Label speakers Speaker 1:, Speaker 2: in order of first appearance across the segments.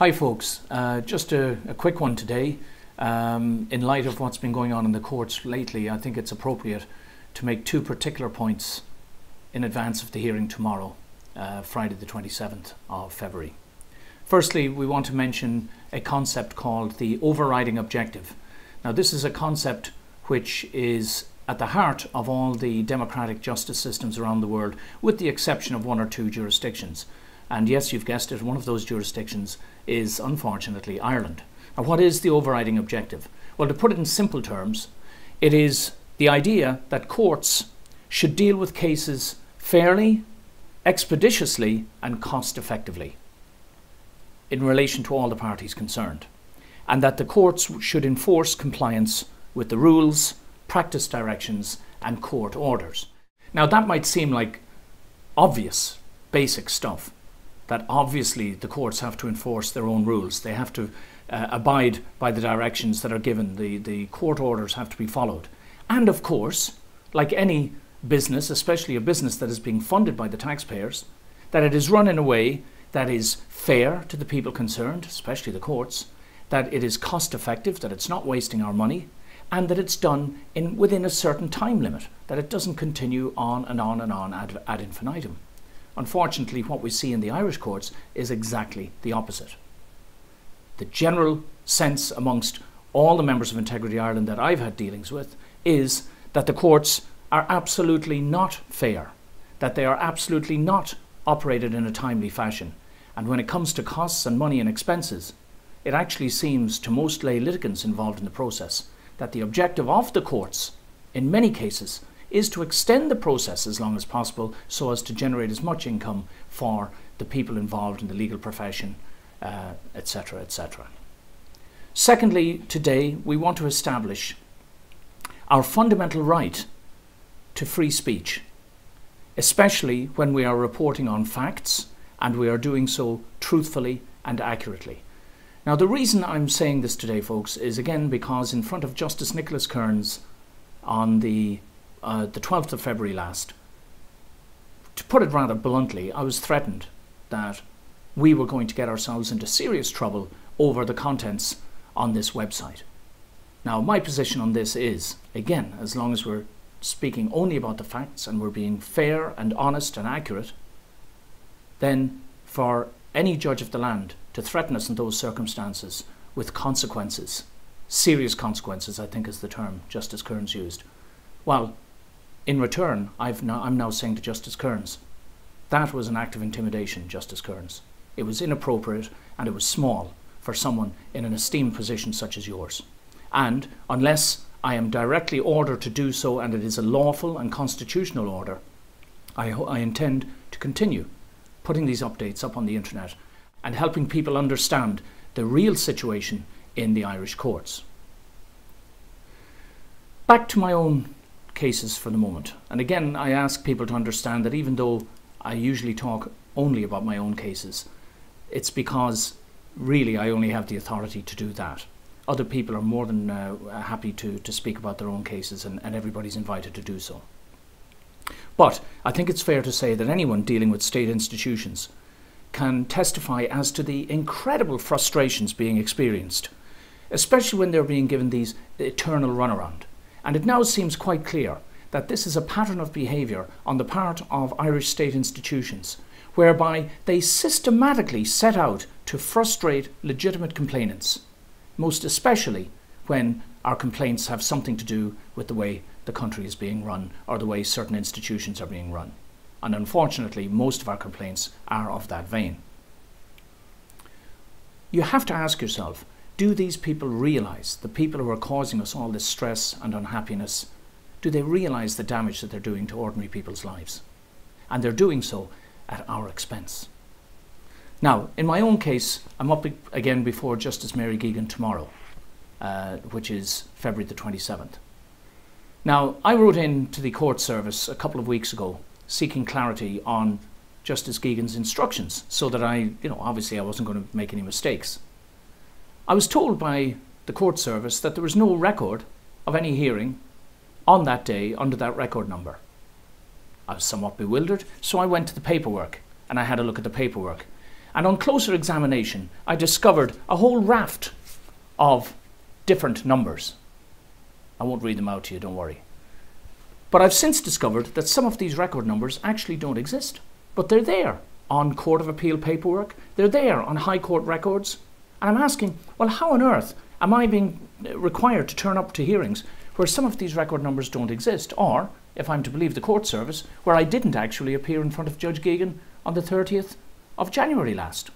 Speaker 1: Hi folks, just a quick one today. In light of what's been going on in the courts lately, I think it's appropriate to make two particular points in advance of the hearing tomorrow, Friday the 27th of February. Firstly, we want to mention a concept called the overriding objective. Now this is a concept which is at the heart of all the democratic justice systems around the world, with the exception of one or two jurisdictions. And yes, you've guessed it, one of those jurisdictions is unfortunately Ireland. Now what is the overriding objective? Well, to put it in simple terms, it is the idea that courts should deal with cases fairly, expeditiously and cost effectively in relation to all the parties concerned, and that the courts should enforce compliance with the rules, practice directions and court orders. Now that might seem like obvious, basic stuff, that obviously the courts have to enforce their own rules. They have to abide by the directions that are given. The court orders have to be followed. And of course, like any business, especially a business that is being funded by the taxpayers, that it is run in a way that is fair to the people concerned, especially the courts, that it is cost effective, that it's not wasting our money, and that it's done within a certain time limit, that it doesn't continue on and on and on ad infinitum. Unfortunately, what we see in the Irish courts is exactly the opposite. The general sense amongst all the members of Integrity Ireland that I've had dealings with is that the courts are absolutely not fair, that they are absolutely not operated in a timely fashion. And when it comes to costs and money and expenses, it actually seems to most lay litigants involved in the process that the objective of the courts, in many cases, is to extend the process as long as possible so as to generate as much income for the people involved in the legal profession, etc., etc. Secondly, today we want to establish our fundamental right to free speech, especially when we are reporting on facts and we are doing so truthfully and accurately. Now the reason I'm saying this today, folks, is again because in front of Justice Nicholas Kearns on the 12th of February last, to put it rather bluntly, I was threatened that we were going to get ourselves into serious trouble over the contents on this website. Now my position on this is, again, as long as we're speaking only about the facts and we're being fair and honest and accurate, then for any judge of the land to threaten us in those circumstances with consequences, serious consequences, I think is the term Justice Kearns used, well, in return, I'm now saying to Justice Kearns, that was an act of intimidation, Justice Kearns. It was inappropriate and it was small for someone in an esteemed position such as yours. And unless I am directly ordered to do so and it is a lawful and constitutional order, I intend to continue putting these updates up on the internet and helping people understand the real situation in the Irish courts. Back to my own cases for the moment. And again, I ask people to understand that even though I usually talk only about my own cases, it's because really I only have the authority to do that. Other people are more than happy to speak about their own cases, and everybody's invited to do so. But I think it's fair to say that anyone dealing with state institutions can testify as to the incredible frustrations being experienced, especially when they're being given these eternal runaround. And it now seems quite clear that this is a pattern of behaviour on the part of Irish state institutions, whereby they systematically set out to frustrate legitimate complainants, most especially when our complaints have something to do with the way the country is being run or the way certain institutions are being run. And unfortunately, most of our complaints are of that vein. You have to ask yourself, do these people realise, the people who are causing us all this stress and unhappiness, do they realise the damage that they're doing to ordinary people's lives? And they're doing so at our expense. Now, in my own case, I'm up again before Justice Mary Geoghegan tomorrow, which is February the 27th. Now, I wrote in to the court service a couple of weeks ago seeking clarity on Justice Geoghegan's instructions so that obviously I wasn't going to make any mistakes. I was told by the court service that there was no record of any hearing on that day under that record number. I was somewhat bewildered, so I went to the paperwork and I had a look at the paperwork. And on closer examination, I discovered a whole raft of different numbers. I won't read them out to you, don't worry. But I've since discovered that some of these record numbers actually don't exist, but they're there on Court of Appeal paperwork, they're there on High Court records. And I'm asking, well, how on earth am I being required to turn up to hearings where some of these record numbers don't exist? Or, if I'm to believe the court service, where I didn't actually appear in front of Judge Geoghegan on the 30th of January last.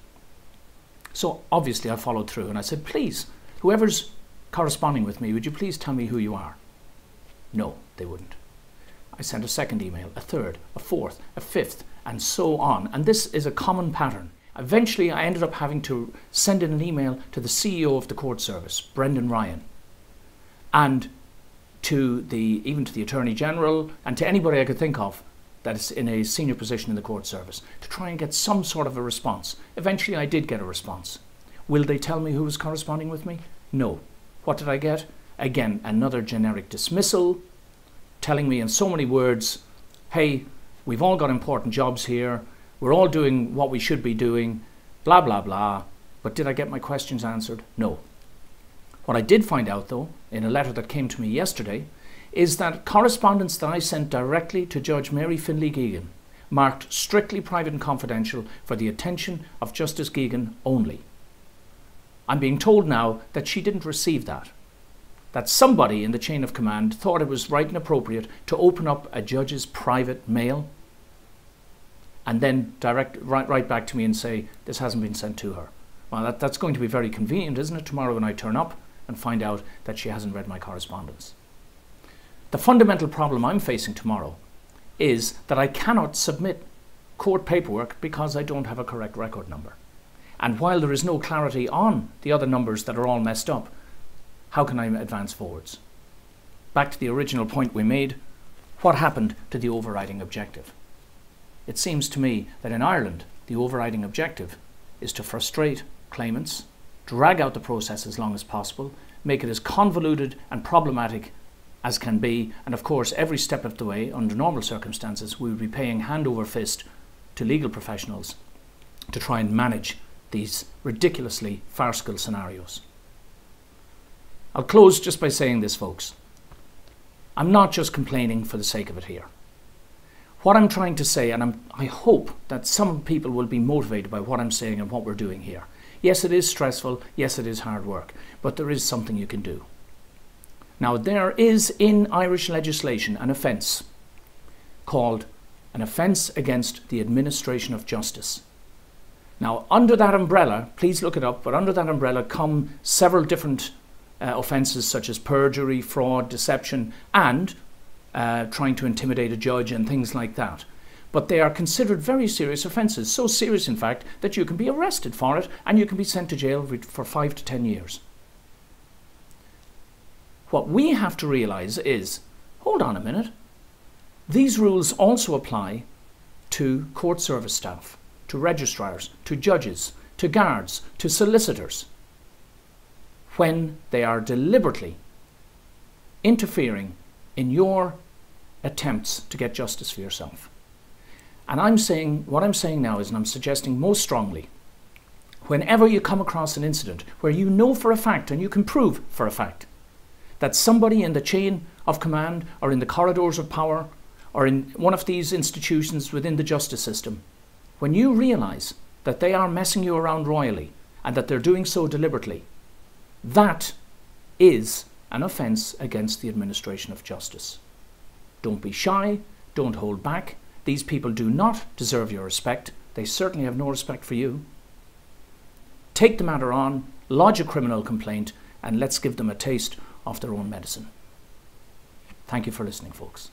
Speaker 1: So obviously I followed through and I said, please, whoever's corresponding with me, would you please tell me who you are? No, they wouldn't. I sent a second email, a third, a fourth, a fifth, and so on. And this is a common pattern. Eventually, I ended up having to send in an email to the CEO of the court service, Brendan Ryan, and even to the Attorney General, and to anybody I could think of that is in a senior position in the court service, to try and get some sort of a response. Eventually, I did get a response. Will they tell me who was corresponding with me? No. What did I get? Again, another generic dismissal, telling me in so many words, hey, we've all got important jobs here, we're all doing what we should be doing, blah, blah, blah. But did I get my questions answered? No. What I did find out, though, in a letter that came to me yesterday, is that correspondence that I sent directly to Judge Mary Finlay Geoghegan, marked strictly private and confidential for the attention of Justice Geoghegan only. I'm being told now that she didn't receive that. That somebody in the chain of command thought it was right and appropriate to open up a judge's private mail and then write back to me and say, this hasn't been sent to her. Well, that's going to be very convenient, isn't it, tomorrow when I turn up and find out that she hasn't read my correspondence. The fundamental problem I'm facing tomorrow is that I cannot submit court paperwork because I don't have a correct record number. And while there is no clarity on the other numbers that are all messed up, how can I advance forwards? Back to the original point we made, what happened to the overriding objective? It seems to me that in Ireland, the overriding objective is to frustrate claimants, drag out the process as long as possible, make it as convoluted and problematic as can be, and of course every step of the way, under normal circumstances, we would be paying hand over fist to legal professionals to try and manage these ridiculously farcical scenarios. I'll close just by saying this, folks. I'm not just complaining for the sake of it here. What I'm trying to say, and I hope that some people will be motivated by what I'm saying and what we're doing here. Yes, it is stressful. Yes, it is hard work. But there is something you can do. Now, there is in Irish legislation an offence called an offence against the administration of justice. Now, under that umbrella, please look it up, but under that umbrella come several different offences such as perjury, fraud, deception, and trying to intimidate a judge and things like that. But they are considered very serious offences, so serious in fact that you can be arrested for it and you can be sent to jail for 5 to 10 years. What we have to realise is, hold on a minute, these rules also apply to court service staff, to registrars, to judges, to guards, to solicitors, when they are deliberately interfering in your attempts to get justice for yourself. And what I'm saying now is, and I'm suggesting most strongly, whenever you come across an incident where you know for a fact, and you can prove for a fact, that somebody in the chain of command or in the corridors of power or in one of these institutions within the justice system, when you realise that they are messing you around royally and that they're doing so deliberately, that is an offence against the administration of justice. Don't be shy, don't hold back. These people do not deserve your respect. They certainly have no respect for you. Take the matter on, lodge a criminal complaint, and let's give them a taste of their own medicine. Thank you for listening, folks.